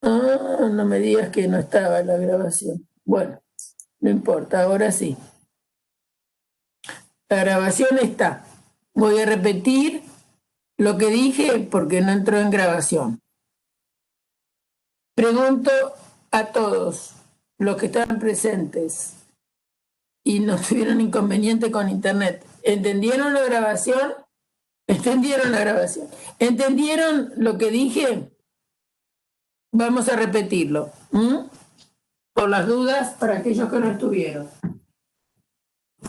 Ah, no me digas que no estaba la grabación. Bueno, no importa, ahora sí. La grabación está. Voy a repetir lo que dije porque no entró en grabación. Pregunto a todos los que estaban presentes y no tuvieron inconveniente con internet. ¿Entendieron la grabación? ¿Entendieron la grabación? ¿Entendieron lo que dije? Vamos a repetirlo. Por las dudas, para aquellos que no estuvieron.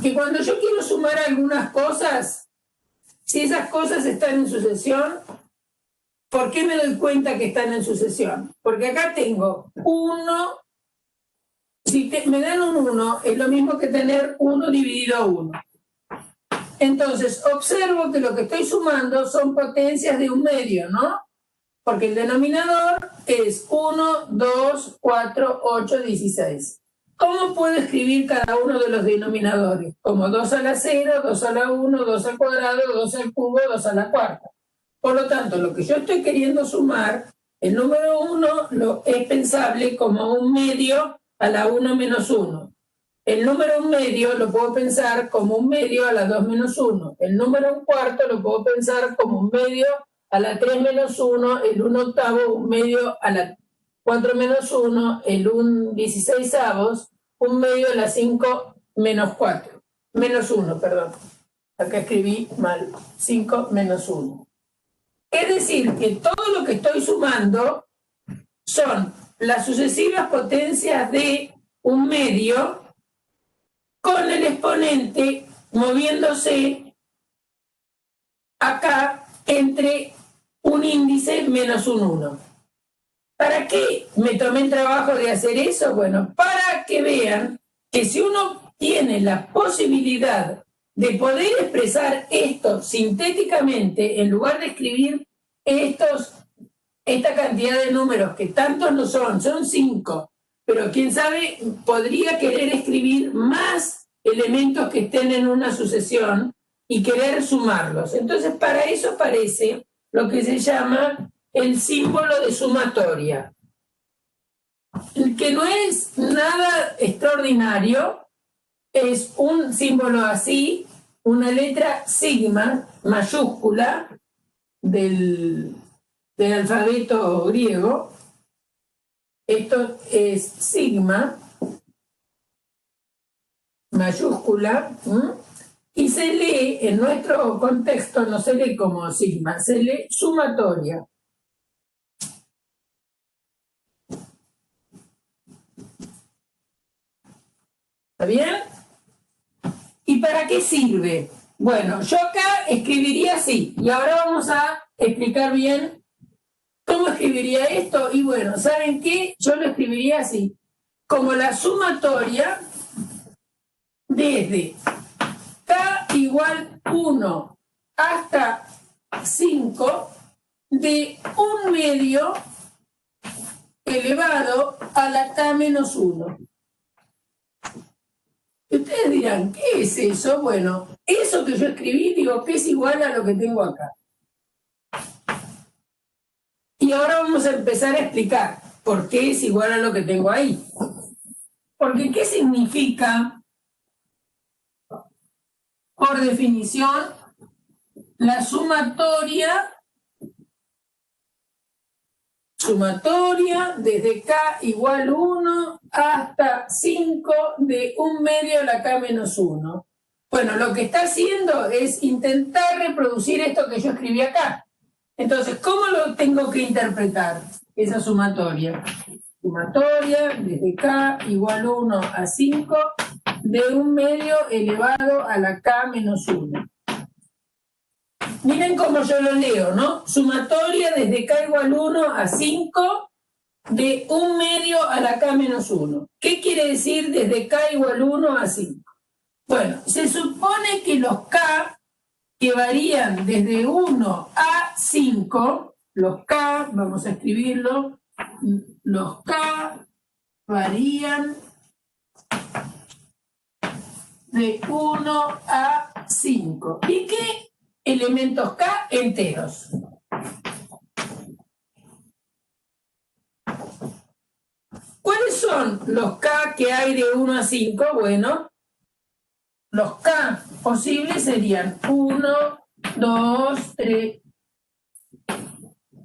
Que cuando yo quiero sumar algunas cosas, si esas cosas están en sucesión, ¿por qué me doy cuenta que están en sucesión? Porque acá tengo 1, si me dan un 1, es lo mismo que tener 1 dividido a 1. Entonces, observo que lo que estoy sumando son potencias de un medio, ¿no? Porque el denominador es 1, 2, 4, 8, 16. ¿Cómo puedo escribir cada uno de los denominadores? Como 2 a la 0, 2 a la 1, 2 al cuadrado, 2 al cubo, 2 a la cuarta. Por lo tanto, lo que yo estoy queriendo sumar, el número 1 es pensable como un medio a la 1 menos 1. El número 1 medio lo puedo pensar como un medio a la 2 menos 1. El número 1 cuarto lo puedo pensar como un medio a la 3 menos 1, el 1 octavo, un medio a la 4 menos 1, el 1 16avos, un medio a la 5 menos 4. Menos 1, perdón. Acá escribí mal. 5 menos 1. Es decir, que todo lo que estoy sumando son las sucesivas potencias de un medio con el exponente moviéndose acá entre un índice menos un 1. ¿Para qué me tomé el trabajo de hacer eso? Bueno, para que vean que si uno tiene la posibilidad de poder expresar esto sintéticamente, en lugar de escribir esta cantidad de números, que tantos no son 5, pero quién sabe, podría querer escribir más elementos que estén en una sucesión y querer sumarlos. Entonces, para eso aparece lo que se llama el símbolo de sumatoria, que no es nada extraordinario, es un símbolo así, una letra sigma mayúscula del alfabeto griego. Esto es sigma mayúscula, y se lee, en nuestro contexto no se lee como sigma, se lee sumatoria. ¿Está bien? ¿Y para qué sirve? Bueno, yo acá escribiría así, y ahora vamos a explicar bien cómo escribiría esto. Y bueno, ¿saben qué? Yo lo escribiría así, como la sumatoria desde K igual 1 hasta 5 de un medio elevado a la K menos 1. Y ustedes dirán, ¿qué es eso? Bueno, eso que yo escribí, digo que es igual a lo que tengo acá. Y ahora vamos a empezar a explicar por qué es igual a lo que tengo ahí. Porque ¿qué significa, por definición, la sumatoria desde K igual 1 hasta 5 de un medio a la K menos 1? Bueno, lo que está haciendo es intentar reproducir esto que yo escribí acá. Entonces, ¿cómo lo tengo que interpretar? Esa sumatoria. Sumatoria desde K igual 1 a 5 de un medio elevado a la K menos 1. Miren cómo yo lo leo, ¿no? Sumatoria desde K igual 1 a 5 de un medio a la K menos 1. ¿Qué quiere decir desde K igual 1 a 5? Bueno, se supone que los K que varían desde 1 a 5, los K, vamos a escribirlo, los K varían de 1 a 5. ¿Y qué elementos K? Enteros. son los K que hay de 1 a 5, bueno, los K posibles serían 1, 2,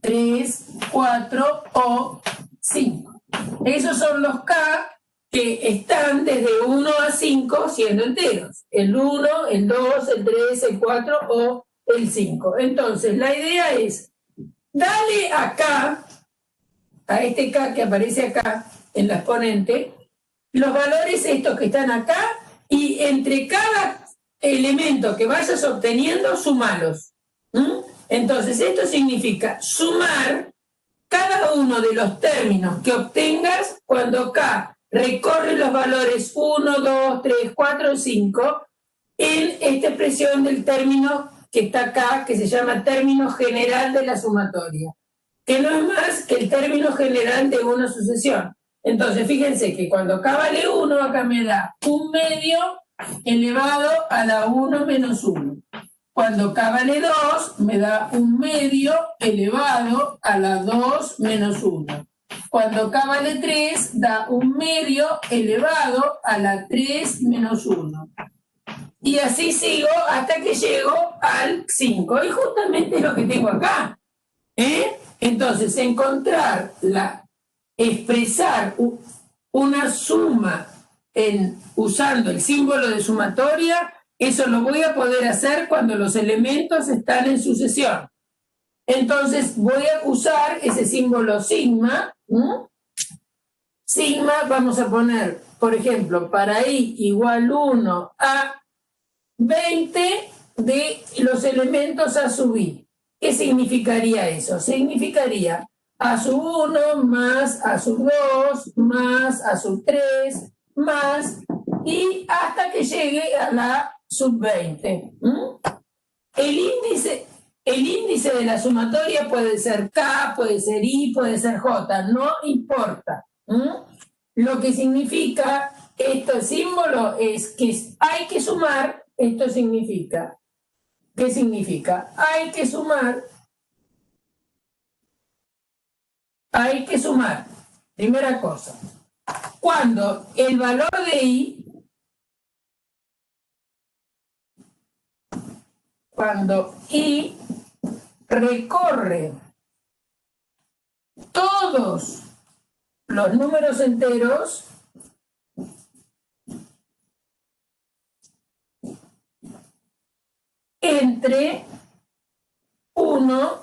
3, 4 o 5. Esos son los K que están desde 1 a 5 siendo enteros. El 1, el 2, el 3, el 4 o el 5. Entonces, la idea es, dale acá, a este K que aparece acá en la exponente, los valores estos que están acá, y entre cada elemento que vayas obteniendo, sumalos. Entonces, esto significa sumar cada uno de los términos que obtengas cuando K recorre los valores 1, 2, 3, 4, 5 en esta expresión del término que está acá, que se llama término general de la sumatoria, que no es más que el término general de una sucesión. Entonces, fíjense que cuando K vale 1, acá me da 1/2 elevado a la 1 menos 1. Cuando K vale 2, me da 1/2 elevado a la 2 menos 1. Cuando K vale 3, da 1/2 elevado a la 3 menos 1. Y así sigo hasta que llego al 5. Y justamente es lo que tengo acá. Entonces, expresar una suma usando el símbolo de sumatoria, eso lo voy a poder hacer cuando los elementos están en sucesión. Entonces voy a usar ese símbolo sigma. Sigma vamos a poner, por ejemplo, para i igual 1 a 20 de los elementos a sub i. ¿Qué significaría eso? Significaría a sub 1 más a sub 2 más a sub 3 más y hasta que llegue a la sub 20. El índice de la sumatoria puede ser K, puede ser I, puede ser J, no importa. Lo que significa este símbolo es que hay que sumar. Esto significa, ¿qué significa? Hay que sumar. Primera cosa, cuando el valor de I, recorre todos los números enteros, entre 1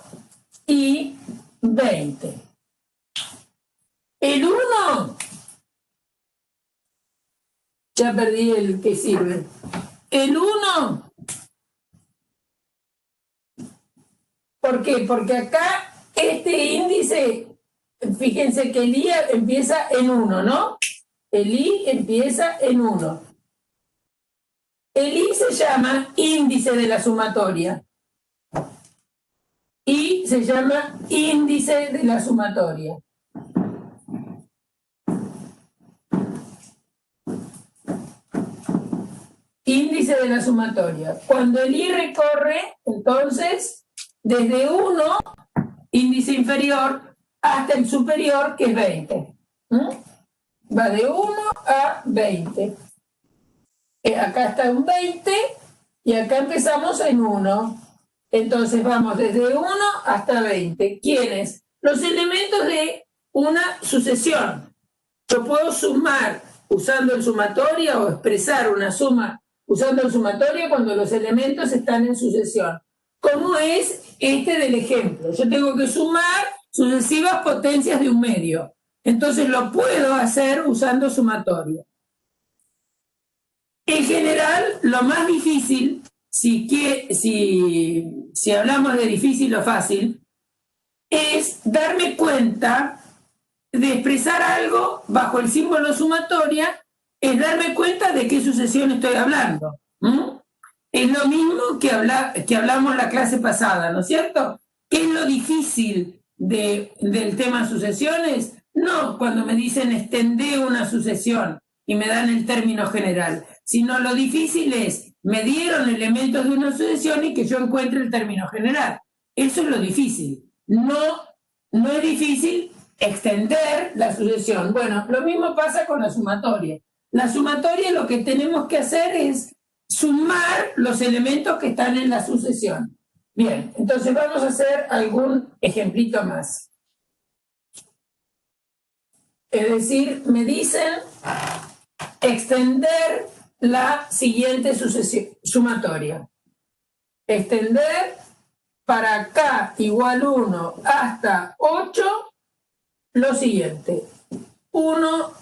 y 20. El 1, ya perdí el que sirve. El 1, ¿por qué? Porque acá este índice, fíjense que el I empieza en 1, ¿no? El I empieza en 1. El I se llama índice de la sumatoria. I se llama índice de la sumatoria. Índice de la sumatoria. Cuando el I recorre, entonces, desde 1, índice inferior, hasta el superior, que es 20. Va de 1 a 20. Acá está un 20 y acá empezamos en 1. Entonces vamos desde 1 hasta 20. ¿Quiénes? Los elementos de una sucesión. Yo puedo sumar usando el sumatoria o expresar una suma usando el sumatoria cuando los elementos están en sucesión. ¿Cómo es este del ejemplo? Yo tengo que sumar sucesivas potencias de un medio. Entonces lo puedo hacer usando sumatoria. En general, lo más difícil, si hablamos de difícil o fácil, es darme cuenta de expresar algo bajo el símbolo sumatoria, es darme cuenta de qué sucesión estoy hablando. Es lo mismo que hablamos la clase pasada, ¿no es cierto? ¿Qué es lo difícil del tema sucesiones? No cuando me dicen extender una sucesión y me dan el término general, sino lo difícil es, me dieron elementos de una sucesión y que yo encuentre el término general. Eso es lo difícil. No es difícil extender la sucesión. Bueno, lo mismo pasa con la sumatoria. La sumatoria lo que tenemos que hacer es sumar los elementos que están en la sucesión. Bien, entonces vamos a hacer algún ejemplito más. Es decir, me dicen extender la siguiente sumatoria. Extender para k igual 1 hasta 8 lo siguiente. 1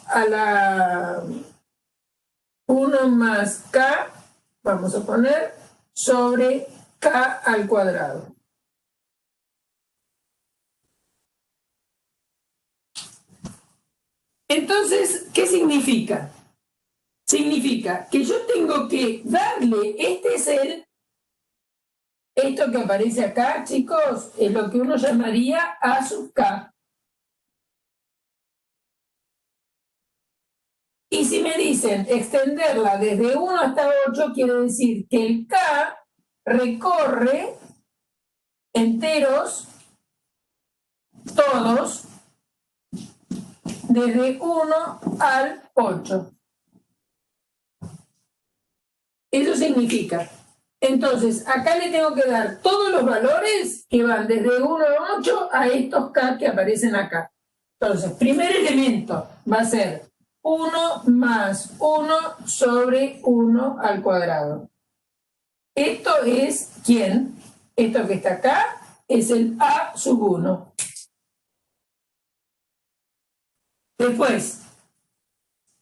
más k, vamos a poner, sobre k al cuadrado. Entonces, ¿qué significa? Significa que yo tengo que darle, esto que aparece acá, chicos, es lo que uno llamaría a sub k. Y si me dicen extenderla desde 1 hasta 8, quiere decir que el k recorre enteros, todos, desde 1 al 8. Eso significa, entonces, acá le tengo que dar todos los valores que van desde 1 a 8 a estos k que aparecen acá. Entonces, primer elemento va a ser 1 más 1 sobre 1 al cuadrado. Esto es, ¿quién? Esto que está acá es el a sub 1. Después,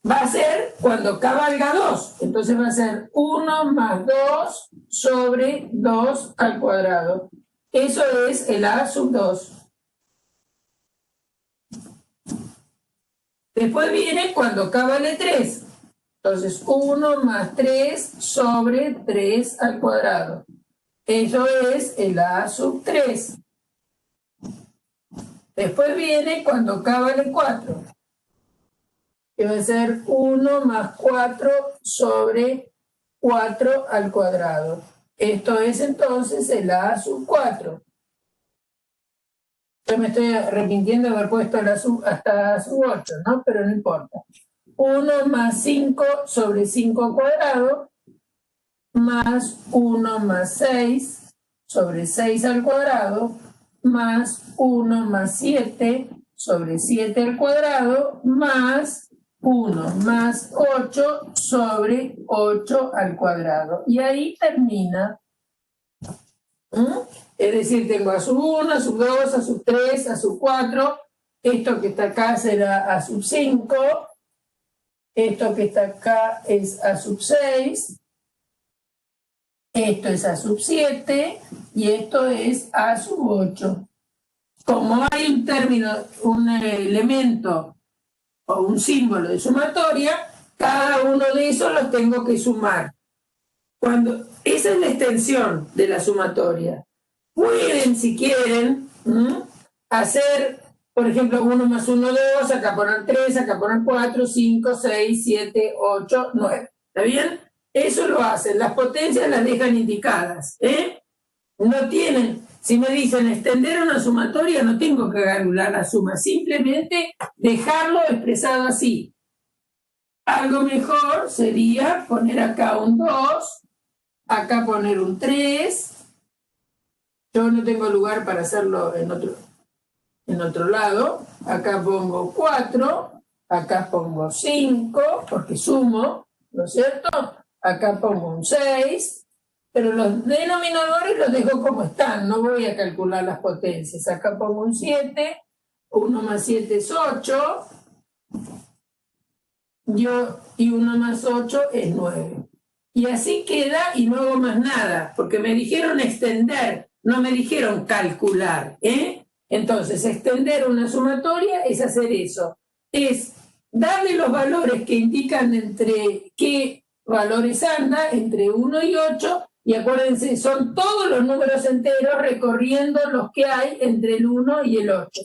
va a ser cuando k valga 2. Entonces va a ser 1 más 2 sobre 2 al cuadrado. Eso es el a sub 2. Después viene cuando k vale 3. Entonces 1 más 3 sobre 3 al cuadrado. Eso es el a sub 3. Después viene cuando k vale 4. Que va a ser 1 más 4 sobre 4 al cuadrado. Esto es entonces el a sub 4. Yo me estoy arrepintiendo de haber puesto hasta sub 8, ¿no? Pero no importa. 1 más 5 sobre 5 al cuadrado, más 1 más 6 sobre 6 al cuadrado, más 1 más 7 sobre 7 al cuadrado, más 1 más 8 sobre 8 al cuadrado. Y ahí termina. Es decir, tengo a sub 1, a sub 2, a sub 3, a sub 4. Esto que está acá será a sub 5. Esto que está acá es a sub 6. Esto es a sub 7. Y esto es a sub 8. Como hay un término, un elemento o un símbolo de sumatoria, cada uno de esos los tengo que sumar. Esa es la extensión de la sumatoria. Pueden, si quieren, hacer, por ejemplo, 1 más 1, 2, acá poner 3, acá poner 4, 5, 6, 7, 8, 9. ¿Está bien? Eso lo hacen. Las potencias las dejan indicadas. No tienen, si me dicen extender una sumatoria, no tengo que calcular la suma, simplemente dejarlo expresado así. Algo mejor sería poner acá un 2, acá poner un 3. Yo no tengo lugar para hacerlo en otro lado. Acá pongo 4, acá pongo 5, porque sumo, ¿no es cierto? Acá pongo un 6, pero los denominadores los dejo como están, no voy a calcular las potencias. Acá pongo un 7, 1 más 7 es 8, y 1 más 8 es 9. Y así queda y no hago más nada, porque me dijeron extender, no me dijeron calcular. Entonces, extender una sumatoria es hacer eso. Es darle los valores que indican entre qué valores anda, entre 1 y 8, y acuérdense, son todos los números enteros recorriendo los que hay entre el 1 y el 8.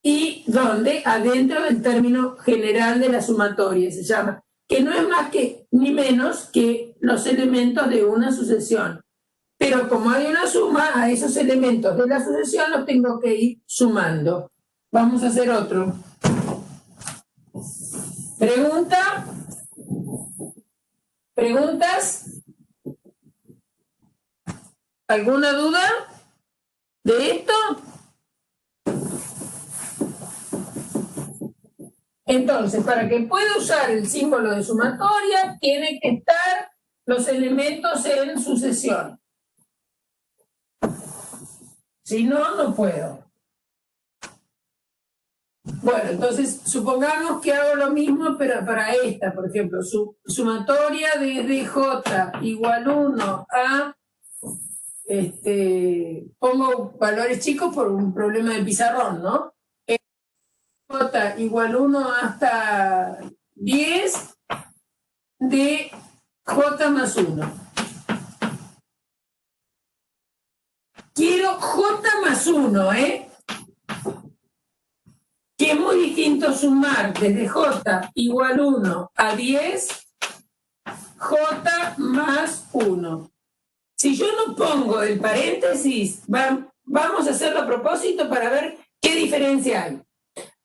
Y donde adentro del término general de la sumatoria se llama, que no es más que ni menos que los elementos de una sucesión. Pero como hay una suma, a esos elementos de la sucesión los tengo que ir sumando. Vamos a hacer otro. ¿Pregunta? ¿Preguntas? ¿Alguna duda de esto? Entonces, para que pueda usar el símbolo de sumatoria, tiene que estar los elementos en sucesión. Si no, no puedo. Bueno, entonces, supongamos que hago lo mismo, pero para esta, por ejemplo, sumatoria de J igual 1 a... pongo valores chicos por un problema de pizarrón, ¿no? J igual 1 hasta 10 de J más 1. Quiero J más 1, que es muy distinto sumar desde J igual 1 a 10, J más 1. Si yo no pongo el paréntesis, vamos a hacerlo a propósito para ver qué diferencia hay.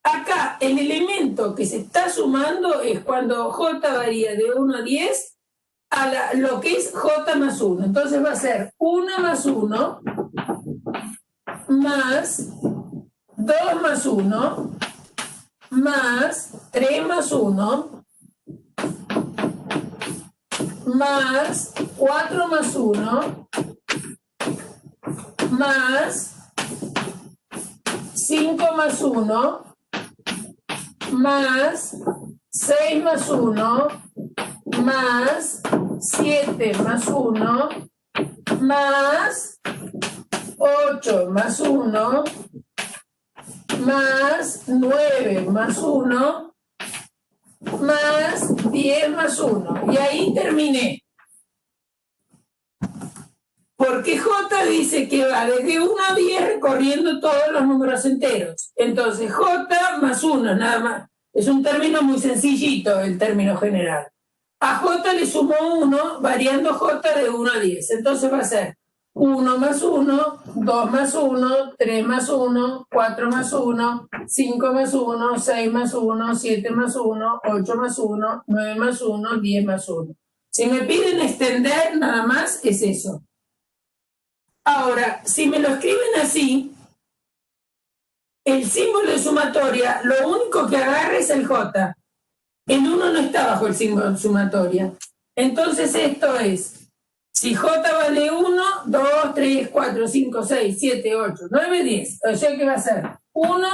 Acá el elemento que se está sumando es cuando J varía de 1 a 10 a lo que es J más 1. Entonces va a ser 1 más 1 más 2 más 1 más 3 más 1 más 4 más 1 más 5 más 1 más 6 más 1 más 7 más 1 más 8 más 1 más 9 más 1 más 10 más 1. Y ahí terminé. Porque J dice que va desde 1 a 10 recorriendo todos los números enteros. Entonces J más 1, nada más. Es un término muy sencillito, el término general. A J le sumo 1, variando J de 1 a 10. Entonces va a ser 1 más 1, 2 más 1, 3 más 1, 4 más 1, 5 más 1, 6 más 1, 7 más 1, 8 más 1, 9 más 1, 10 más 1. Si me piden extender, nada más es eso. Ahora, si me lo escriben así, el símbolo de sumatoria, lo único que agarra es el J. El 1 no está bajo el símbolo de sumatoria. Entonces esto es, si J vale 1, 2, 3, 4, 5, 6, 7, 8, 9, 10. O sea que va a ser 1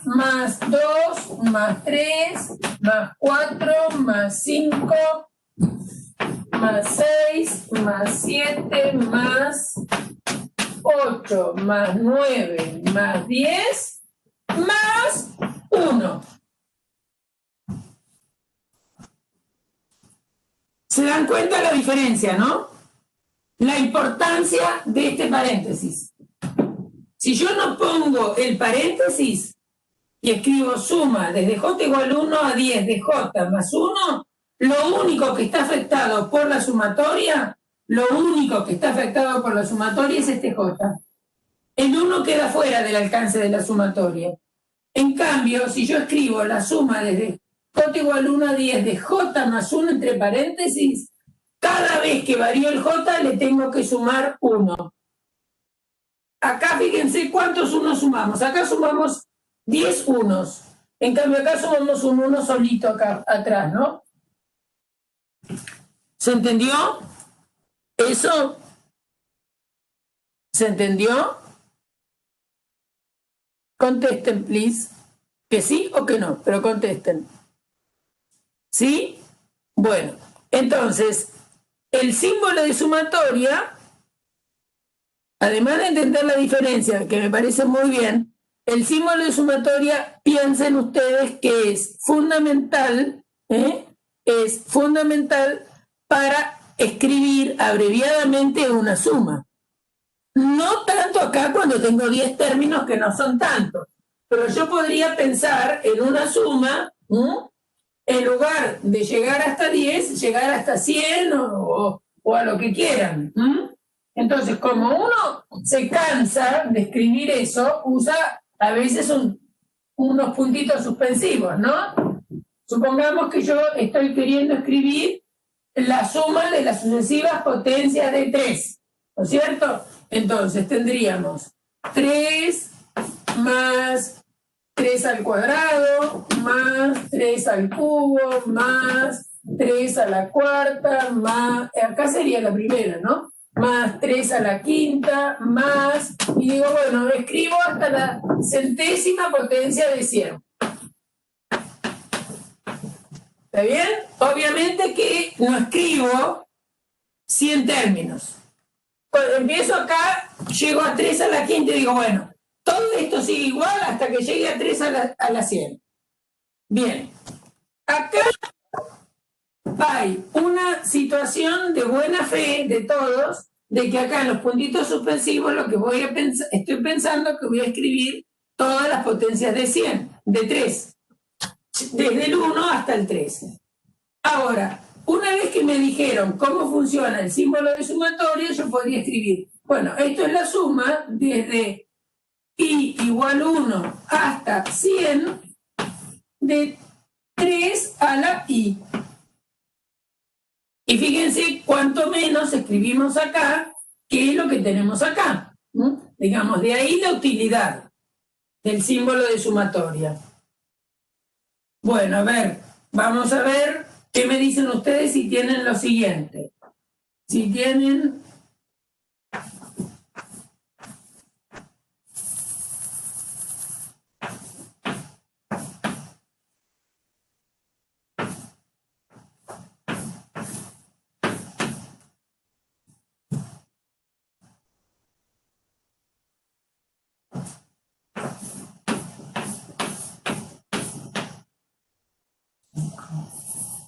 más 2 más 3 más 4 más 5 más 6 más 7 más 8 más 9 más 10 más 1. ¿Se dan cuenta la diferencia, no? La importancia de este paréntesis. Si yo no pongo el paréntesis y escribo suma desde J igual 1 a 10 de J más 1, lo único que está afectado por la sumatoria, es este J. El 1 queda fuera del alcance de la sumatoria. En cambio, si yo escribo la suma desde J igual 1 a 10 de J más 1 entre paréntesis, cada vez que varío el J le tengo que sumar 1. Acá fíjense cuántos unos sumamos. Acá sumamos 10 unos. En cambio acá sumamos un 1 solito acá atrás, ¿no? ¿Se entendió? ¿Eso? ¿Se entendió? Contesten, please. Que sí o que no, pero contesten. ¿Sí? Bueno, entonces, el símbolo de sumatoria, además de entender la diferencia, que me parece muy bien, el símbolo de sumatoria, piensen ustedes que es fundamental para escribir abreviadamente una suma. No tanto acá cuando tengo 10 términos que no son tantos, pero yo podría pensar en una suma, en lugar de llegar hasta 10, llegar hasta 100 o a lo que quieran. Entonces, como uno se cansa de escribir eso, usa a veces unos puntitos suspensivos, ¿no? Supongamos que yo estoy queriendo escribir la suma de las sucesivas potencias de 3, ¿no es cierto? Entonces tendríamos 3 más 3 al cuadrado, más 3 al cubo, más 3 a la cuarta, más, acá sería la primera, ¿no? Más 3 a la quinta, más, y digo, bueno, escribo hasta la centésima potencia de 100. ¿Está bien? Obviamente que no escribo 100 términos. Cuando empiezo acá, llego a 3 a la quinta y digo, bueno, todo esto sigue igual hasta que llegue a 3 a la 100. Bien. Acá hay una situación de buena fe de todos, de que acá en los puntitos suspensivos lo que voy a pensar, estoy pensando que voy a escribir todas las potencias de 100, de 3, desde el 1 hasta el 3. Ahora, una vez que me dijeron cómo funciona el símbolo de sumatoria, yo podría escribir, bueno, esto es la suma desde i igual 1 hasta 100 de 3 a la i. Y fíjense cuánto menos escribimos acá que es lo que tenemos acá. Digamos, de ahí la utilidad del símbolo de sumatoria. Bueno, a ver, vamos a ver qué me dicen ustedes si tienen lo siguiente. Si tienen...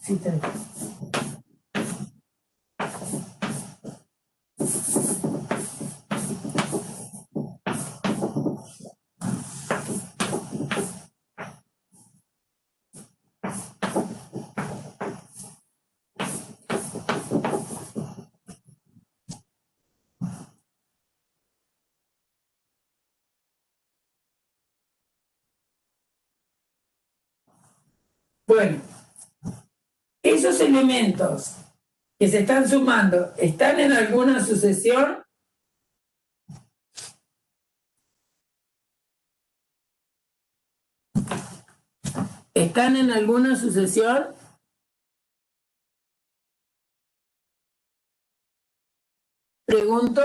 Sí, bueno, esos elementos que se están sumando, ¿están en alguna sucesión? ¿Están en alguna sucesión? Pregunto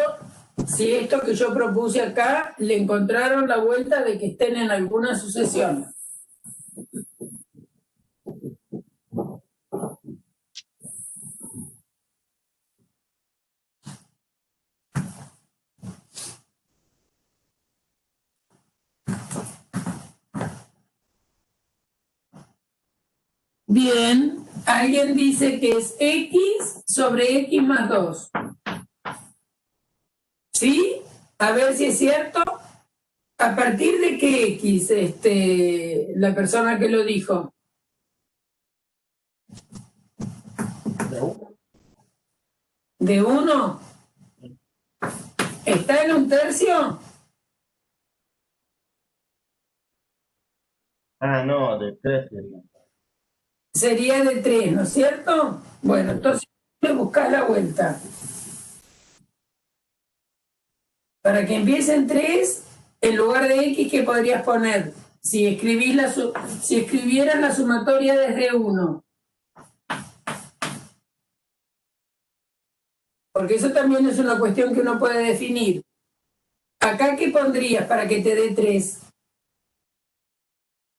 si esto que yo propuse acá le encontraron la vuelta de que estén en alguna sucesión. Bien, alguien dice que es x sobre x más 2. ¿Sí? A ver si es cierto. ¿A partir de qué x, la persona que lo dijo? ¿De 1? ¿Está en un tercio? Ah, no, de 3 Sería de 3, ¿no es cierto? Bueno, entonces le buscás la vuelta. Para que empiece en 3, en lugar de x, ¿qué podrías poner? Si escribieras la sumatoria desde 1. Porque eso también es una cuestión que uno puede definir. ¿Acá qué pondrías para que te dé 3?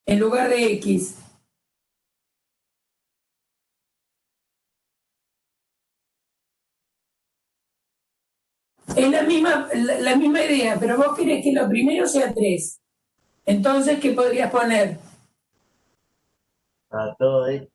En lugar de x. Es la misma idea, pero vos querés que lo primero sea 3. Entonces, ¿qué podrías poner? a todo esto.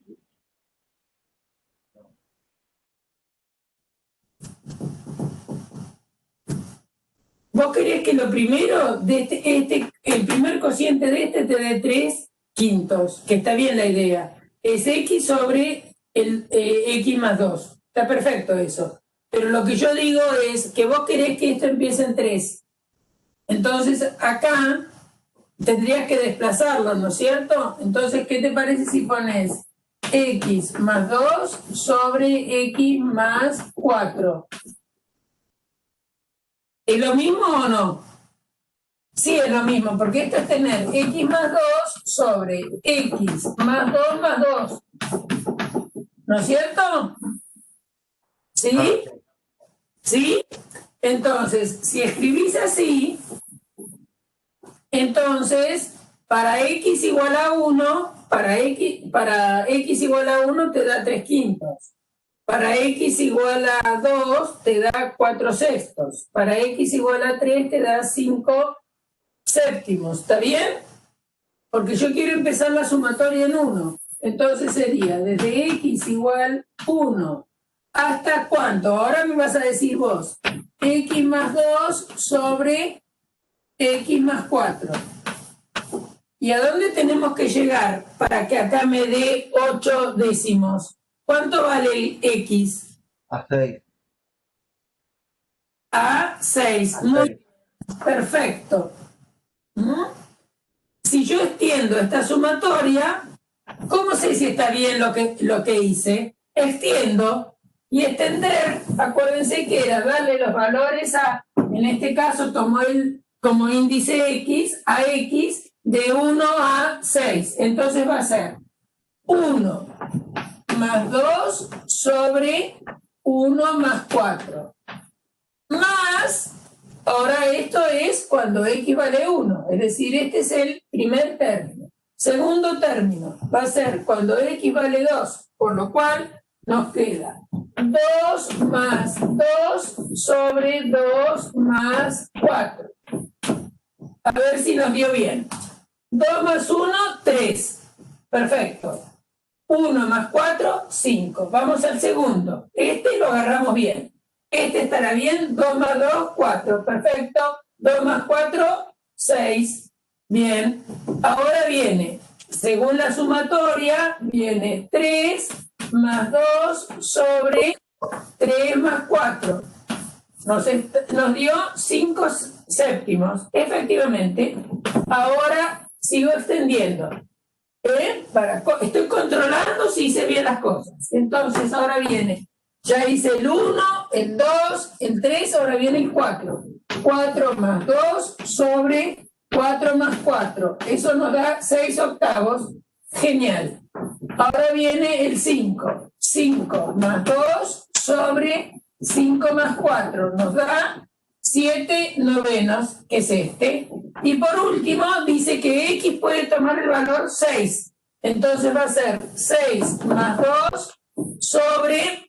Vos querés que lo primero, de el primer cociente de este te dé 3 quintos, que está bien la idea. Es x sobre el x más 2. Está perfecto eso. Pero lo que yo digo es que vos querés que esto empiece en 3. Entonces, acá tendrías que desplazarlo, ¿no es cierto? Entonces, ¿qué te parece si pones x más 2 sobre x más 4? ¿Es lo mismo o no? Sí, es lo mismo, porque esto es tener x más 2 sobre x más 2 más 2. ¿No es cierto? ¿Sí? ¿Sí? Entonces, si escribís así, entonces, para x igual a 1, para x igual a 1 te da 3/5. Para x igual a 2 te da 4/6. Para x igual a 3 te da 5/7. ¿Está bien? Porque yo quiero empezar la sumatoria en 1. Entonces sería desde x igual 1 hasta ¿cuánto? Ahora me vas a decir vos. X más 2 sobre x más 4. ¿Y a dónde tenemos que llegar para que acá me dé 8 décimos? ¿Cuánto vale el x? A 6. A 6. Muy bien. Perfecto. Si yo extiendo esta sumatoria, ¿cómo sé si está bien lo que hice? Extiendo. Y extender, acuérdense que era darle los valores a, en este caso tomó como índice x, a x de 1 a 6. Entonces va a ser 1 más 2 sobre 1 más 4. Más, ahora esto es cuando x vale 1, es decir, este es el primer término. Segundo término va a ser cuando x vale 2, por lo cual nos queda 2 más 2 sobre 2 más 4. A ver si nos dio bien. 2 más 1, 3. Perfecto. 1 más 4, 5. Vamos al segundo. Este lo agarramos bien. Este estará bien. 2 más 2, 4. Perfecto. 2 más 4, 6. Bien. Ahora viene, según la sumatoria, viene 3 más 2 sobre 3 más 4. Nos dio 5/7. Efectivamente. Ahora sigo extendiendo. Estoy controlando si hice bien las cosas. Entonces ahora viene, ya hice el 1, el 2, el 3, ahora viene el 4. 4 más 2 sobre 4 más 4. Eso nos da 6/8. Genial. Ahora viene el 5. 5 más 2 sobre 5 más 4. Nos da 7/9, que es este. Y por último, dice que x puede tomar el valor 6. Entonces va a ser 6 más 2 sobre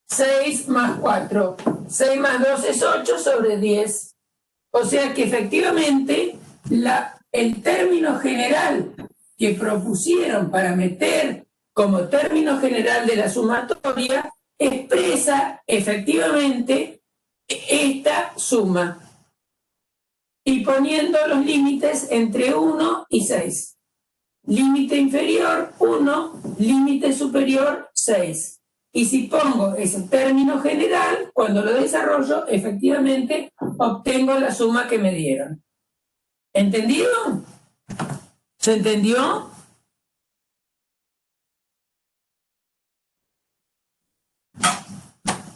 6 más 4. 6 más 2 es 8 sobre 10. O sea que efectivamente el término general que propusieron para meter como término general de la sumatoria expresa efectivamente esta suma y poniendo los límites entre 1 y 6. Límite inferior 1, límite superior 6. Y si pongo ese término general, cuando lo desarrollo, efectivamente obtengo la suma que me dieron. ¿Entendido? ¿Se entendió?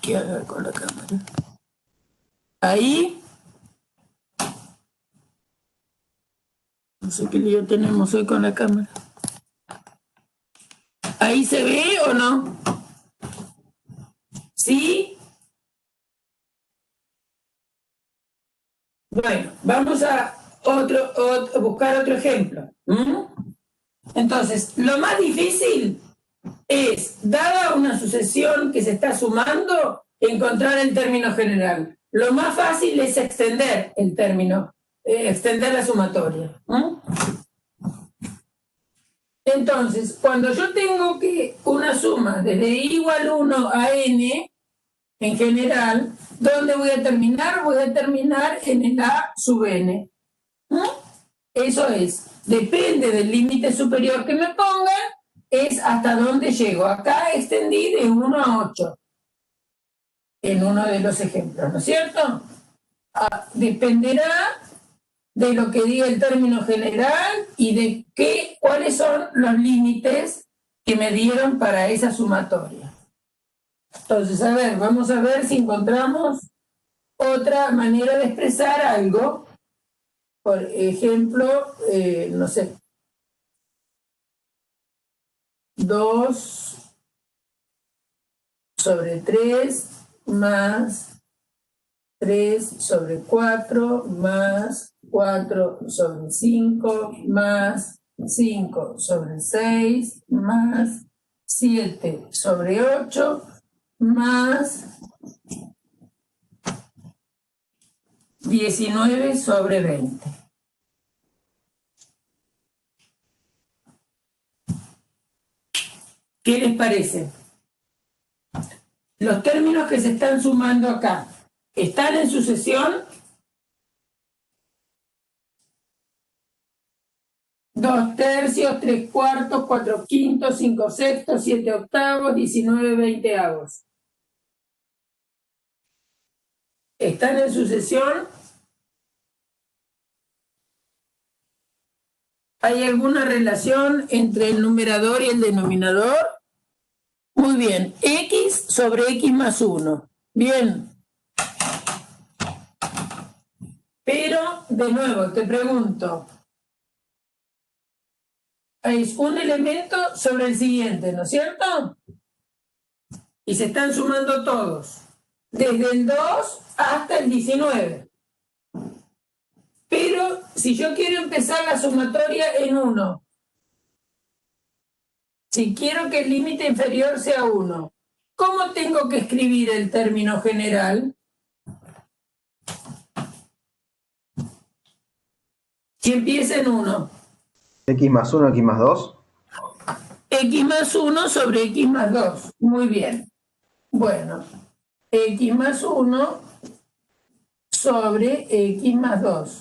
¿Qué hago con la cámara? Ahí. No sé qué lío tenemos hoy con la cámara. ¿Ahí se ve o no? ¿Sí? Bueno, vamos a buscar otro ejemplo. Entonces, lo más difícil es, dada una sucesión que se está sumando, encontrar el término general. Lo más fácil es extender el término, extender la sumatoria. Entonces, cuando yo tengo que una suma desde i igual 1 a n, en general, ¿dónde voy a terminar? Voy a terminar en el a sub n. Eso es, depende del límite superior que me pongan, es hasta dónde llego. Acá extendí de 1 a 8 en uno de los ejemplos, ¿no es cierto? Dependerá de lo que diga el término general y de cuáles son los límites que me dieron para esa sumatoria. Entonces, a ver, vamos a ver si encontramos otra manera de expresar algo. Por ejemplo, no sé, 2 sobre 3 más 3 sobre 4 más 4 sobre 5 más 5 sobre 6 más 7 sobre 8 más 19 sobre 20. ¿Qué les parece? Los términos que se están sumando acá, ¿están en sucesión? 2 tercios, 3 cuartos, 4 quintos, 5 sextos, 7 octavos, 19 veinteavos. ¿Están en sucesión? ¿Hay alguna relación entre el numerador y el denominador? Muy bien, x sobre x más 1. Bien. Pero, de nuevo, te pregunto, es un elemento sobre el siguiente, ¿no es cierto? Y se están sumando todos, desde el 2 hasta el 19. Pero si yo quiero empezar la sumatoria en 1, si quiero que el límite inferior sea 1, ¿cómo tengo que escribir el término general? Si empieza en 1. X más 1, X más 2. X más 1 sobre X más 2. Muy bien. Bueno, X más 1 sobre X más 2.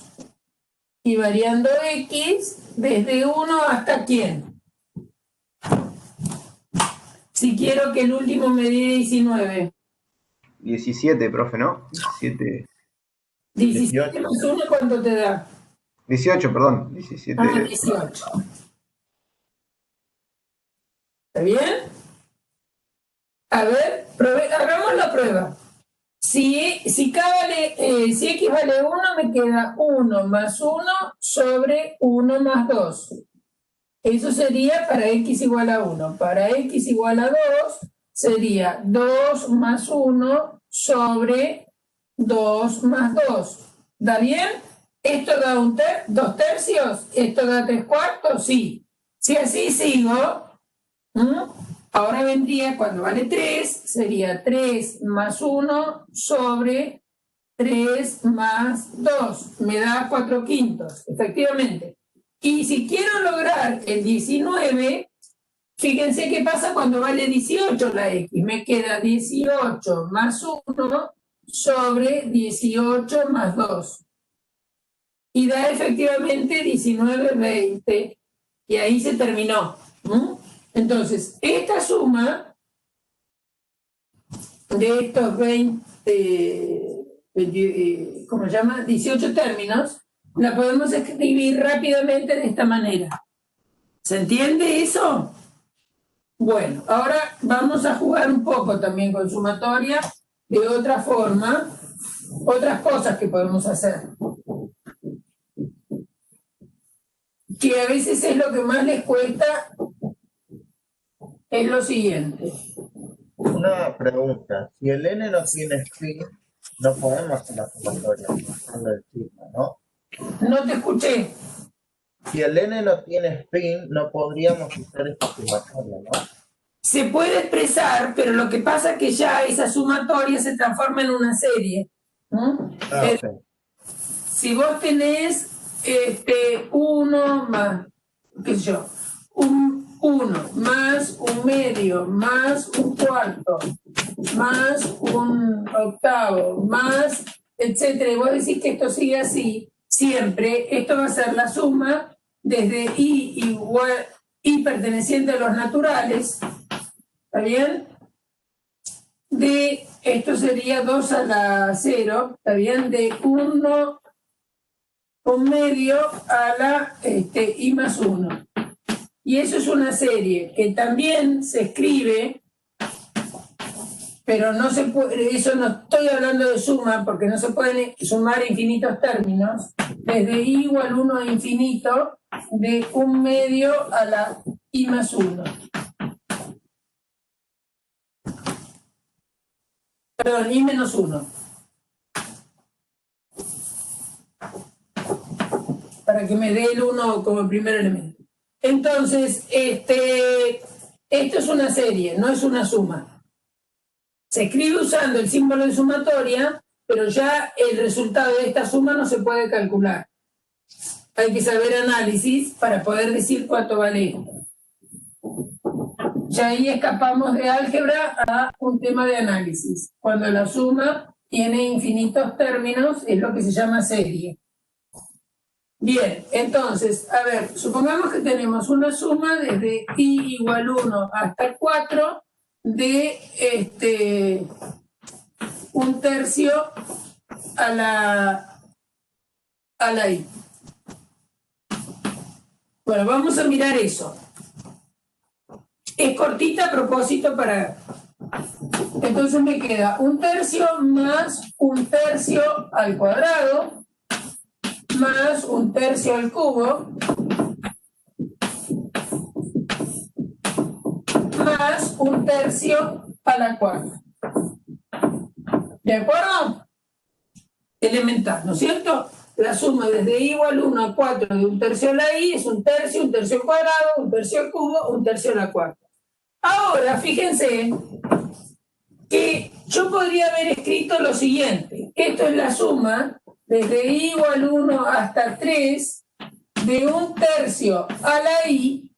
Y variando X desde 1 hasta ¿quién? Si quiero que el último me dé 19. 17, profe, ¿no? 17. 17 más 1, ¿cuánto te da? 18, perdón. 17. Ah, 18. ¿Está bien? A ver, hagamos la prueba. Si X vale 1, me queda 1 más 1 sobre 1 más 2. Eso sería para X igual a 1. Para X igual a 2 sería 2 más 1 sobre 2 más 2. ¿Da bien? ¿Esto da 2 tercios? ¿Esto da 3 cuartos? Sí. Si así sigo, ahora vendría, cuando vale 3, sería 3 más 1 sobre 3 más 2. Me da 4 quintos, efectivamente. Y si quiero lograr el 19, fíjense qué pasa cuando vale 18 la X. Me queda 18 más 1 sobre 18 más 2. Y da efectivamente 19, 20. Y ahí se terminó. Entonces, esta suma de estos 18 términos, la podemos escribir rápidamente de esta manera. ¿Se entiende eso? Bueno, ahora vamos a jugar un poco también con sumatoria de otra forma, otras cosas que podemos hacer. Que a veces es lo que más les cuesta, es lo siguiente. Una pregunta, si el n no tiene spin, no podemos hacer la sumatoria usando el sigma, ¿no? No te escuché. Si el n no tiene spin, no podríamos usar esta sumatoria, ¿no? Se puede expresar, pero lo que pasa es que ya esa sumatoria se transforma en una serie. Okay. Si vos tenés 1 más, qué sé yo, un 1 más un medio más un cuarto más un octavo más, etcétera, y vos decís que esto sigue así, siempre, esto va a ser la suma desde i perteneciente a los naturales, ¿está bien? De, esto sería 2 a la 0, ¿está bien? De 1 un medio a la I más 1. Y eso es una serie que también se escribe, pero no se puede, eso no estoy hablando de suma, porque no se pueden sumar infinitos términos, desde I igual 1 a infinito, de un medio a la I más 1. Perdón, I menos 1. Para que me dé el 1 como primer elemento. Entonces, esto es una serie, no es una suma. Se escribe usando el símbolo de sumatoria, pero ya el resultado de esta suma no se puede calcular. Hay que saber análisis para poder decir cuánto vale esto. Ya ahí escapamos de álgebra a un tema de análisis. Cuando la suma tiene infinitos términos, es lo que se llama serie. Bien, entonces, a ver, supongamos que tenemos una suma desde I igual 1 hasta 4 de un tercio a la I. Bueno, vamos a mirar eso. Es cortita a propósito para... Entonces me queda un tercio más un tercio al cuadrado más un tercio al cubo más un tercio a la cuarta. ¿De acuerdo? Elemental, ¿no es cierto? La suma desde I igual 1 a 4 de un tercio a la I es un tercio al cuadrado, un tercio al cubo, un tercio a la cuarta. Ahora, fíjense que yo podría haber escrito lo siguiente. Esto es la suma desde I igual 1 hasta 3 de un tercio a la I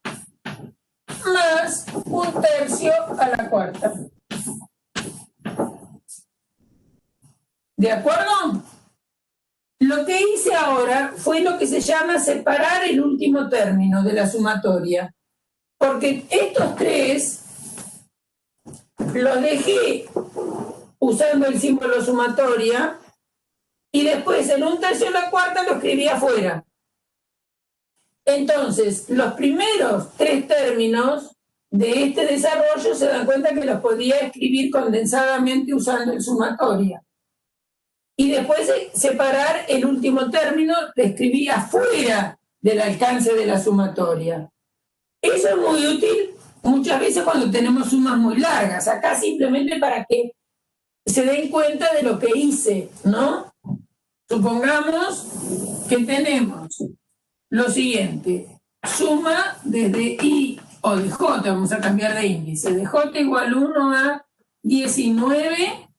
más un tercio a la cuarta. ¿De acuerdo? Lo que hice ahora fue lo que se llama separar el último término de la sumatoria. Porque estos tres los dejé usando el símbolo sumatoria y después en un tercio a la cuarta lo escribí afuera. Entonces, los primeros tres términos de este desarrollo se dan cuenta que los podía escribir condensadamente usando el sumatoria. Y después separar el último término, lo escribí afuera del alcance de la sumatoria. Eso es muy útil muchas veces cuando tenemos sumas muy largas. Acá simplemente para que se den cuenta de lo que hice, ¿no? Supongamos que tenemos lo siguiente. Suma desde I o de J, vamos a cambiar de índice, de J igual 1 a 19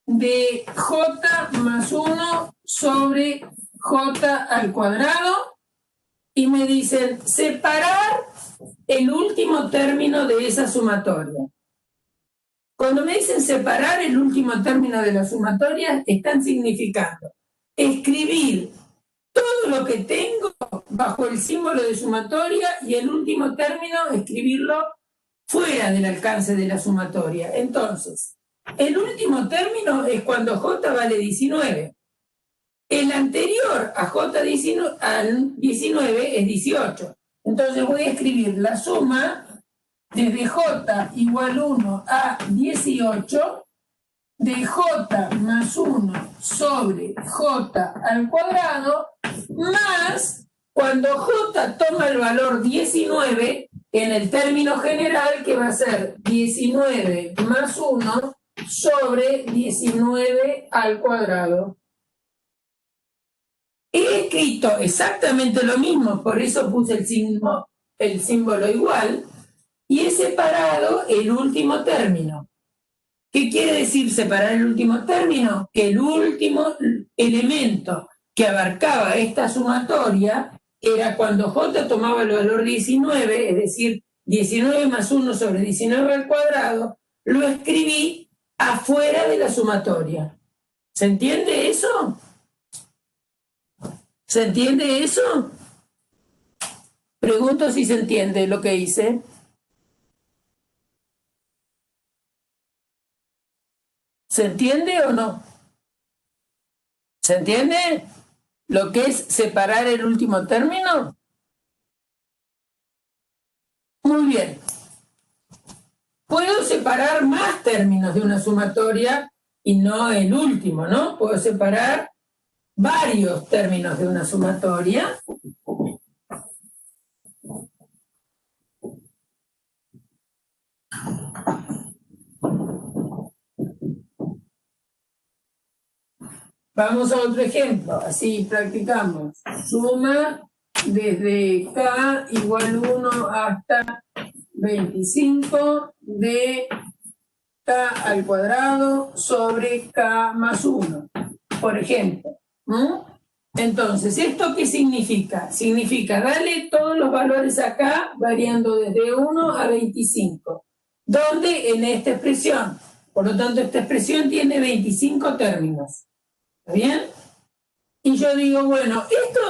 de J más 1 sobre J al cuadrado y me dicen separar el último término de esa sumatoria. Cuando me dicen separar el último término de la sumatoria, están significando escribir todo lo que tengo bajo el símbolo de sumatoria y el último término escribirlo fuera del alcance de la sumatoria. Entonces, el último término es cuando J vale 19. El anterior a J19 al 19 es 18. Entonces voy a escribir la suma desde J igual 1 a 18 de J más 1 sobre J al cuadrado más cuando J toma el valor 19 en el término general que va a ser 19 más 1 sobre 19 al cuadrado. He escrito exactamente lo mismo, por eso puse el símbolo igual, y he separado el último término. ¿Qué quiere decir separar el último término? Que el último elemento que abarcaba esta sumatoria era cuando J tomaba el valor 19, es decir, 19 más 1 sobre 19 al cuadrado, lo escribí afuera de la sumatoria. ¿Se entiende eso? ¿Se entiende eso? Pregunto si se entiende lo que hice. ¿Se entiende o no? ¿Se entiende? lo que es separar el último término? Muy bien. Puedo separar más términos de una sumatoria y no el último, ¿no? Puedo separar varios términos de una sumatoria. Vamos a otro ejemplo, así practicamos. Suma desde k igual 1 hasta 25 de k al cuadrado sobre k más 1, por ejemplo. Entonces, ¿esto qué significa? Significa darle todos los valores acá, variando desde 1 a 25. ¿Dónde? En esta expresión. Por lo tanto, esta expresión tiene 25 términos. ¿Está bien? Y yo digo, bueno, esto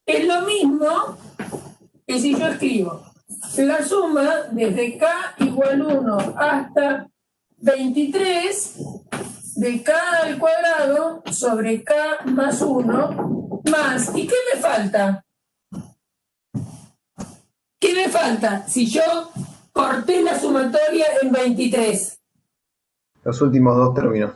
es lo mismo que si yo escribo la suma desde k igual 1 hasta 23 de k al cuadrado sobre k más 1 más, ¿y qué me falta? ¿Qué me falta si yo corté la sumatoria en 23? Los últimos dos términos.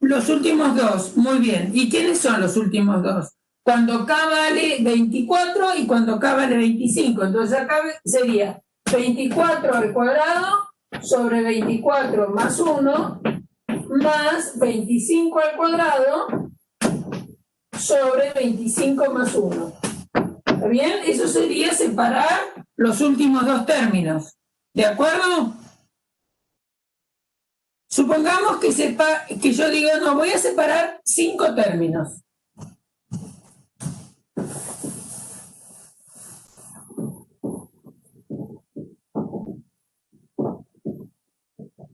Los últimos dos, muy bien. ¿Y quiénes son los últimos dos? Cuando k vale 24 y cuando k vale 25. Entonces acá sería 24 al cuadrado sobre 24 más 1 más 25 al cuadrado sobre 25 más 1. ¿Está bien? Eso sería separar los últimos dos términos. ¿De acuerdo? Supongamos que yo digo, no, voy a separar 5 términos.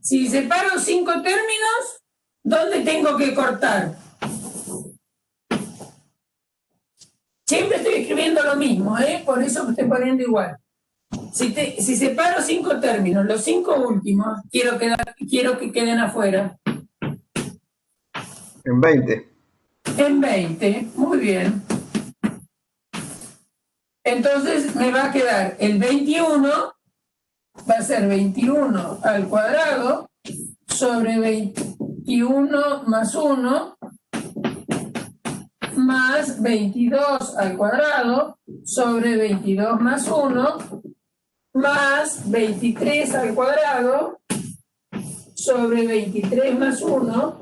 Si separo 5 términos, ¿dónde tengo que cortar? Siempre estoy escribiendo lo mismo, por eso me estoy poniendo igual. Si separo 5 términos, los 5 últimos, quiero que queden afuera. En 20. En 20, muy bien. Entonces me va a quedar el 21, va a ser 21 al cuadrado sobre 21 más 1 más 22 al cuadrado sobre 22 más 1 más 23 al cuadrado sobre 23 más 1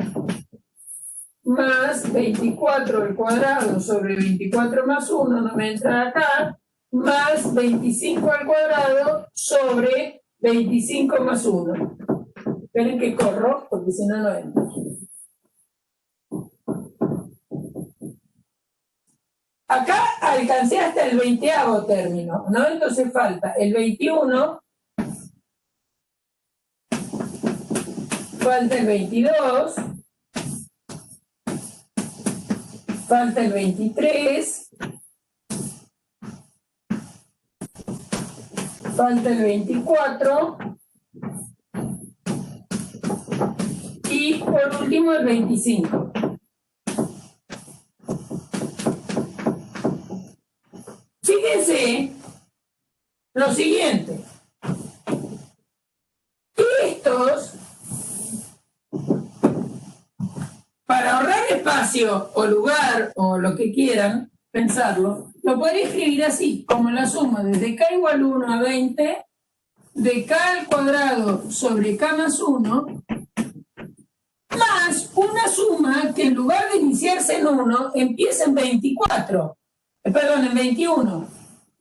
más 24 al cuadrado sobre 24 más 1, no me entra acá, más 25 al cuadrado sobre 25 más 1. Esperen que corro, porque si no, no entra. Acá alcancé hasta el 20º término, ¿no? Entonces falta el 21, falta el 22, falta el 23, falta el 24 y por último el 25. Fíjense lo siguiente. Estos, para ahorrar espacio o lugar o lo que quieran pensarlo, lo podría escribir así, como la suma desde k igual 1 a 20 de k al cuadrado sobre k más 1 más una suma que en lugar de iniciarse en 1 empieza en 24. Perdón, en 21.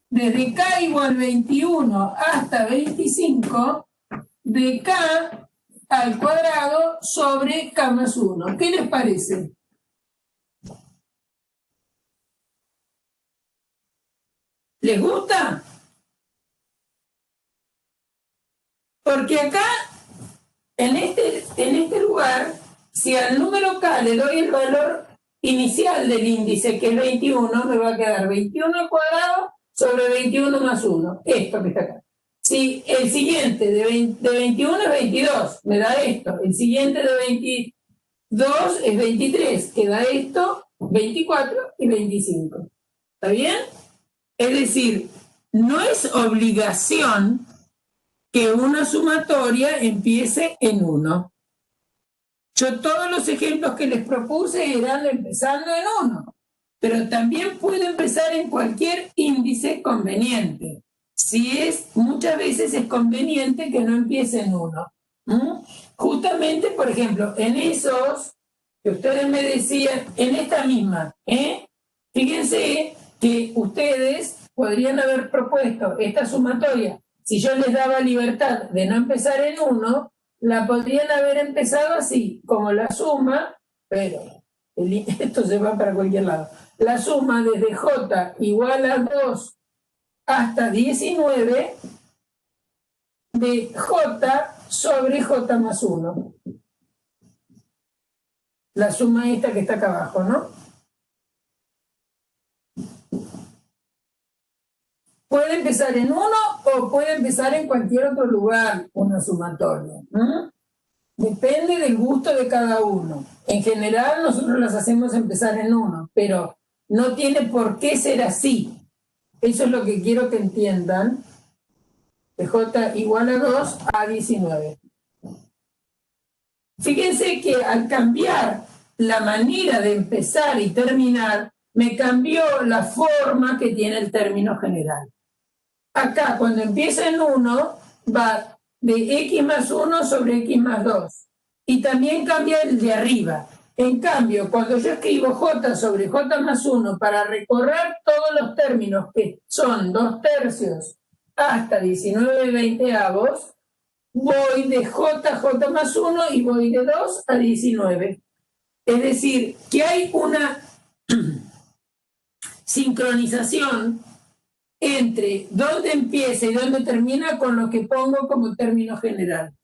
Desde k igual 21 hasta 25 de k al cuadrado sobre k más 1. ¿Qué les parece? ¿Les gusta? Porque acá, en este lugar, si al número k le doy el valor inicial del índice, que es 21, me va a quedar 21 al cuadrado sobre 21 más 1. Esto que está acá. Si el siguiente de 21 es 22, me da esto. El siguiente de 22 es 23, que da esto. 24 y 25. ¿Está bien? Es decir, no es obligación que una sumatoria empiece en 1. Yo todos los ejemplos que les propuse eran empezando en 1, pero también puede empezar en cualquier índice conveniente. Si es, muchas veces es conveniente que no empiece en 1. Justamente, por ejemplo, en esos que ustedes me decían, en esta misma, fíjense que ustedes podrían haber propuesto esta sumatoria. Si yo les daba libertad de no empezar en 1, la podrían haber empezado así, como la suma, pero esto se va para cualquier lado. La suma desde J igual a 2 hasta 19 de J sobre J más 1. La suma esta que está acá abajo, ¿no? Puede empezar en 1 o puede empezar en cualquier otro lugar una sumatoria. Depende del gusto de cada uno. En general nosotros las hacemos empezar en 1, pero no tiene por qué ser así. Eso es lo que quiero que entiendan. De J igual a 2 a 19. Fíjense que al cambiar la manera de empezar y terminar, me cambió la forma que tiene el término general. Acá, cuando empieza en 1, va de x más 1 sobre x más 2. Y también cambia el de arriba. En cambio, cuando yo escribo j sobre j más 1 para recorrer todos los términos que son 2/3 hasta 19/20, voy de j más 1 y voy de 2 a 19. Es decir, que hay una sincronización entre dónde empieza y dónde termina con lo que pongo como término general.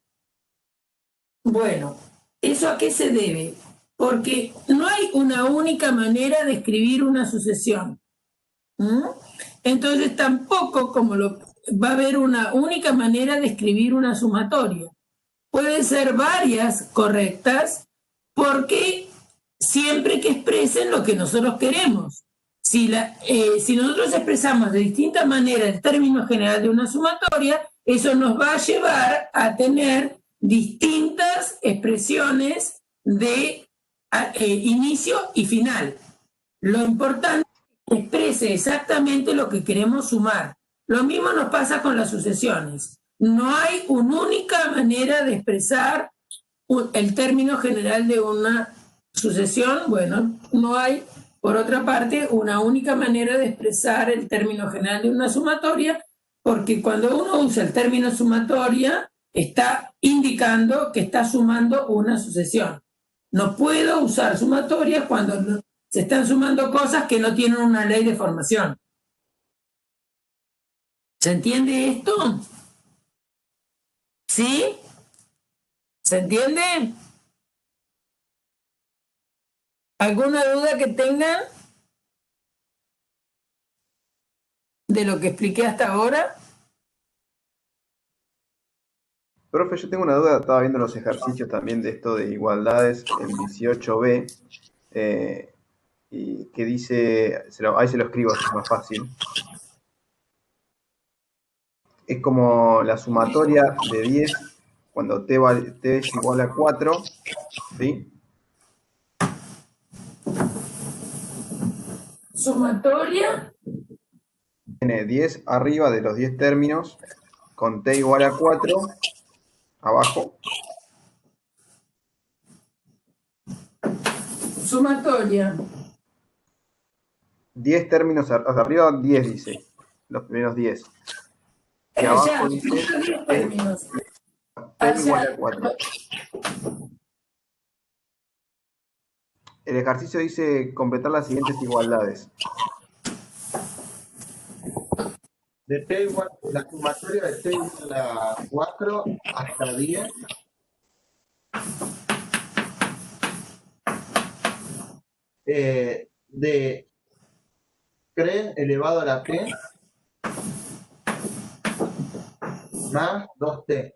Bueno, ¿eso a qué se debe? Porque no hay una única manera de escribir una sucesión. Entonces tampoco va a haber una única manera de escribir una sumatoria. Pueden ser varias correctas porque siempre que expresen lo que nosotros queremos. Si nosotros expresamos de distinta manera el término general de una sumatoria, eso nos va a llevar a tener distintas expresiones de inicio y final. Lo importante es que exprese exactamente lo que queremos sumar. Lo mismo nos pasa con las sucesiones. No hay una única manera de expresar el término general de una sucesión. Bueno, no hay, por otra parte, una única manera de expresar el término general de una sumatoria, porque cuando uno usa el término sumatoria, está indicando que está sumando una sucesión. No puedo usar sumatorias cuando se están sumando cosas que no tienen una ley de formación. ¿Se entiende esto? ¿Sí? ¿Se entiende? ¿Alguna duda que tengan de lo que expliqué hasta ahora? Profe, yo tengo una duda, estaba viendo los ejercicios también de esto de igualdades, el 18b, y que dice, ahí se lo escribo, así es más fácil. Es como la sumatoria de 10 cuando t es igual a 4, ¿sí? Sumatoria. Tiene 10 arriba de los 10 términos, con t igual a 4, abajo. Sumatoria. 10 términos hacia arriba, 10 dice, los primeros 10. Y abajo dice 10 términos. t igual a 4. El ejercicio dice completar las siguientes igualdades. De t igual, la sumatoria de t igual a 4 hasta 10. De 3 elevado a la t más 2t.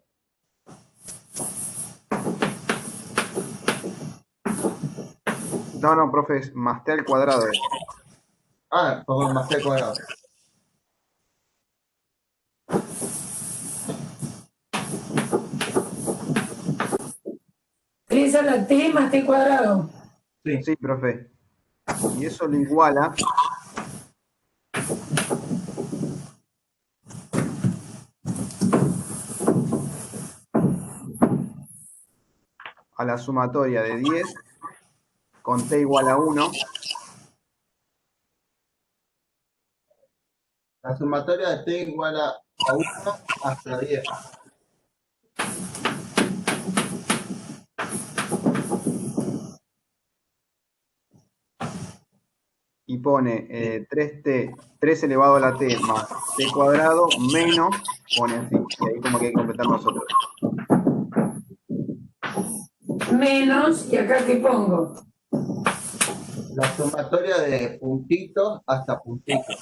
No, profe, es más t al cuadrado. Ah, como más t cuadrado. ¿3 a la t más t cuadrado? Sí. Sí, profe. Y eso lo iguala a la sumatoria de 10 con t igual a 1. La sumatoria de t igual a 1 hasta 10. Y pone 3 elevado a la t más t cuadrado menos, pone así. Y ahí como que hay que completar nosotros. Menos, ¿y acá qué pongo? La sumatoria de puntitos hasta puntitos.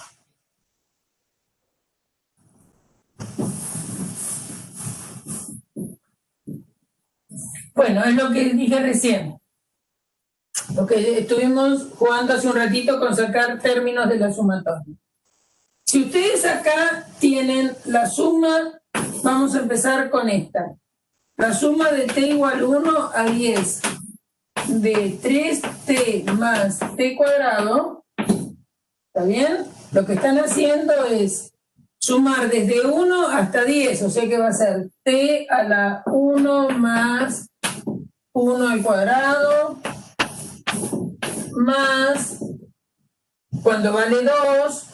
Bueno, es lo que dije recién. Lo que estuvimos jugando hace un ratito con sacar términos de la sumatoria. Si ustedes acá tienen la suma, vamos a empezar con esta. La suma de t igual 1 a 10 de 3t más t cuadrado, ¿está bien? Lo que están haciendo es sumar desde 1 hasta 10, o sea que va a ser t a la 1 más 1 al cuadrado, más, cuando vale 2,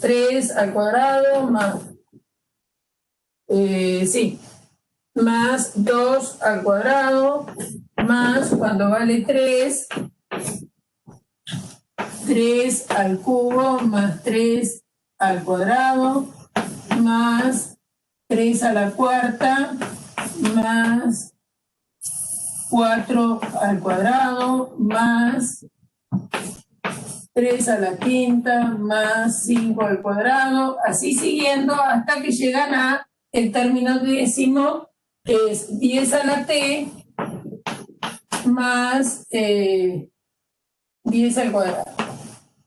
3 al cuadrado, más, más 2 al cuadrado, más, cuando vale 3, 3 al cubo, más 3 al cuadrado, más 3 a la cuarta, más 4 al cuadrado, más 3 a la quinta, más 5 al cuadrado, así siguiendo hasta que llegan a el término décimo, que es 10 a la t más 10 al cuadrado.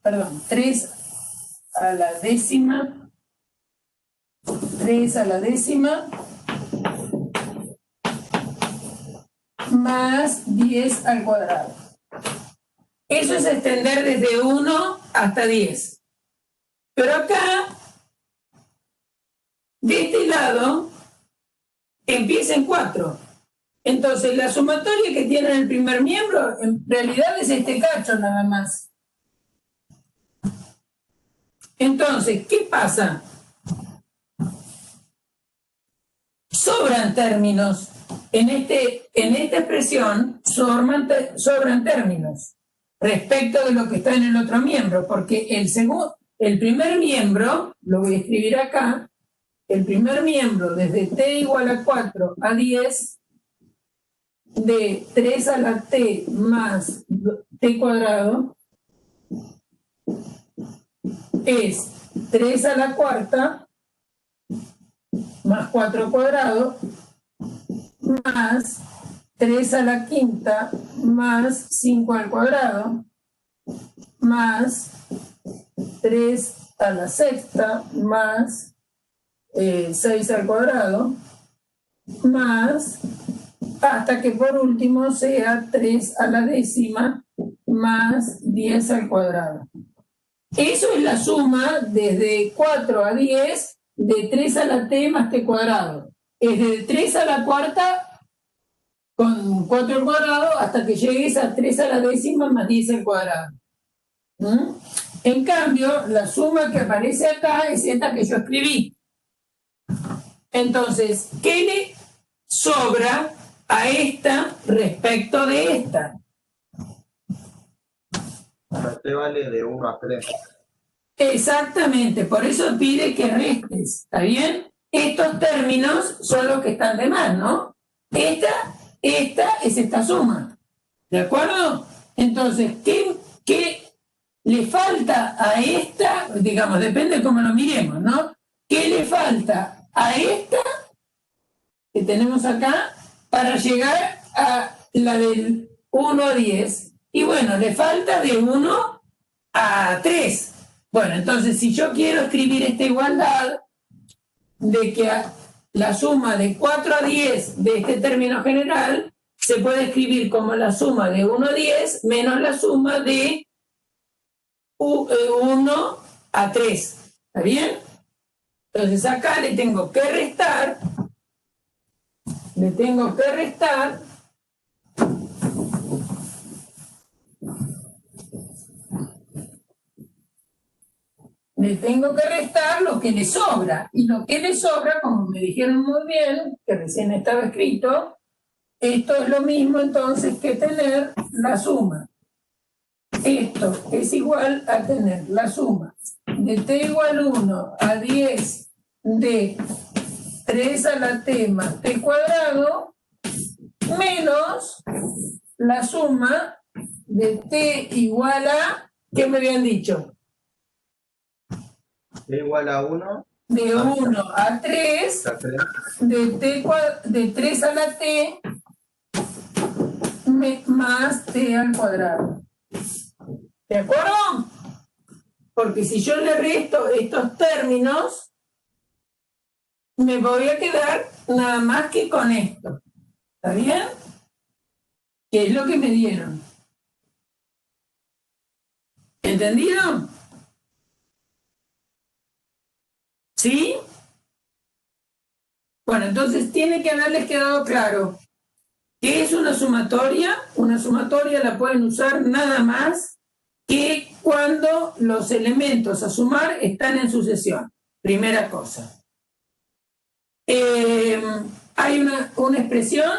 Perdón, 3 a la décima, 3 a la décima, más 10 al cuadrado. Eso es extender desde 1 hasta 10. Pero acá, de este lado, empieza en 4. Entonces, la sumatoria que tiene el primer miembro, en realidad es este cacho nada más. Entonces, ¿qué pasa? Sobran términos. En esta expresión sobran términos respecto de lo que está en el otro miembro, porque el primer miembro, lo voy a escribir acá, el primer miembro desde t igual a 4 a 10, de 3 a la t más t cuadrado, es 3 a la cuarta más 4 cuadrado más 3 a la quinta más 5 al cuadrado más 3 a la sexta más 6 al cuadrado más, hasta que por último sea 3 a la décima más 10 al cuadrado. Eso es la suma desde 4 a 10 de 3 a la t más t cuadrado. Es de 3 a la cuarta con 4 al cuadrado hasta que llegues a 3 a la décima más 10 al cuadrado. En cambio, la suma que aparece acá es esta que yo escribí. Entonces, ¿qué le sobra a esta respecto de esta? La t vale de 1 a 3. Exactamente, por eso pide que restes, ¿está bien? Estos términos son los que están de más, ¿no? Esta es esta suma, ¿de acuerdo? Entonces, ¿qué le falta a esta? Digamos, depende de cómo lo miremos, ¿no? ¿Qué le falta a esta que tenemos acá para llegar a la del 1 a 10? Y bueno, le falta de 1 a 3. Bueno, entonces si yo quiero escribir esta igualdad de que la suma de 4 a 10 de este término general se puede escribir como la suma de 1 a 10 menos la suma de 1 a 3. ¿Está bien? Entonces acá le tengo que restar le tengo que restar lo que le sobra. Y lo que le sobra, como me dijeron muy bien, que recién estaba escrito, esto es lo mismo entonces que tener la suma. Esto es igual a tener la suma de t igual 1 a 10 de 3 a la t más t cuadrado menos la suma de t igual a, ¿qué me habían dicho? T igual a 1. De 1 a 3 de 3 a la t más t al cuadrado. ¿De acuerdo? Porque si yo le resto estos términos, me voy a quedar nada más que con esto. ¿Está bien? ¿Qué es lo que me dieron? ¿Entendido? ¿Sí? Bueno, entonces tiene que haberles quedado claro ¿qué es una sumatoria? Una sumatoria la pueden usar nada más que cuando los elementos a sumar están en sucesión. Primera cosa. Hay una expresión.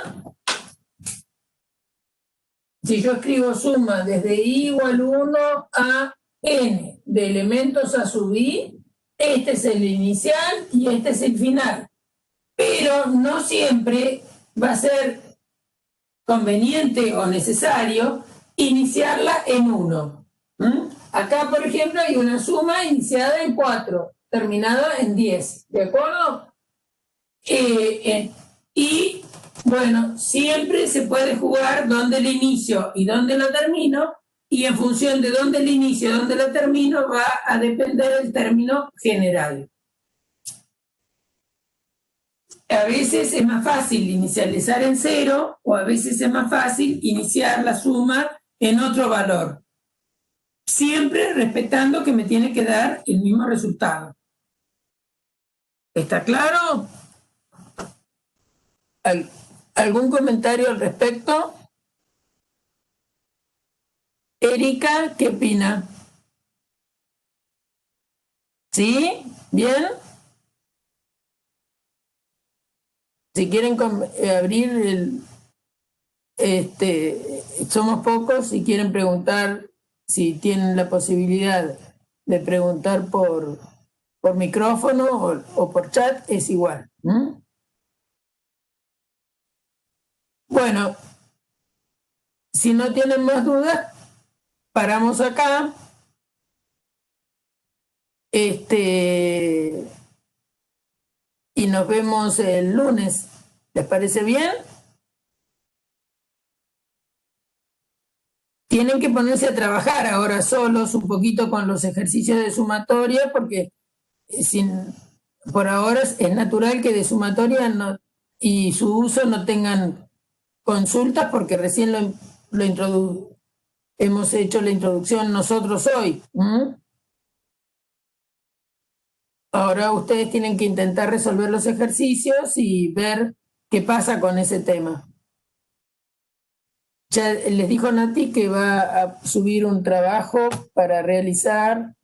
Si yo escribo suma desde i igual 1 a n de elementos a sub i, este es el inicial y este es el final. Pero no siempre va a ser conveniente o necesario iniciarla en 1. Acá, por ejemplo, hay una suma iniciada en 4, terminada en 10. ¿De acuerdo? Y bueno, siempre se puede jugar dónde le inicio y dónde lo termino, y en función de dónde le inicio y dónde lo termino va a depender el término general. A veces es más fácil inicializar en 0 o a veces es más fácil iniciar la suma en otro valor. Siempre respetando que me tiene que dar el mismo resultado. ¿Está claro? ¿Algún comentario al respecto? Erika, ¿qué opina? ¿Sí? ¿Bien? Si quieren abrir somos pocos, si quieren preguntar, si tienen la posibilidad de preguntar por micrófono o por chat, es igual. Bueno, si no tienen más dudas, paramos acá. Y nos vemos el lunes. ¿Les parece bien? Tienen que ponerse a trabajar ahora solos un poquito con los ejercicios de sumatoria, porque por ahora es natural que de sumatoria y su uso no tengan consultas, porque recién hemos hecho la introducción nosotros hoy. Ahora ustedes tienen que intentar resolver los ejercicios y ver qué pasa con ese tema. Ya les dijo Nati que va a subir un trabajo para realizar.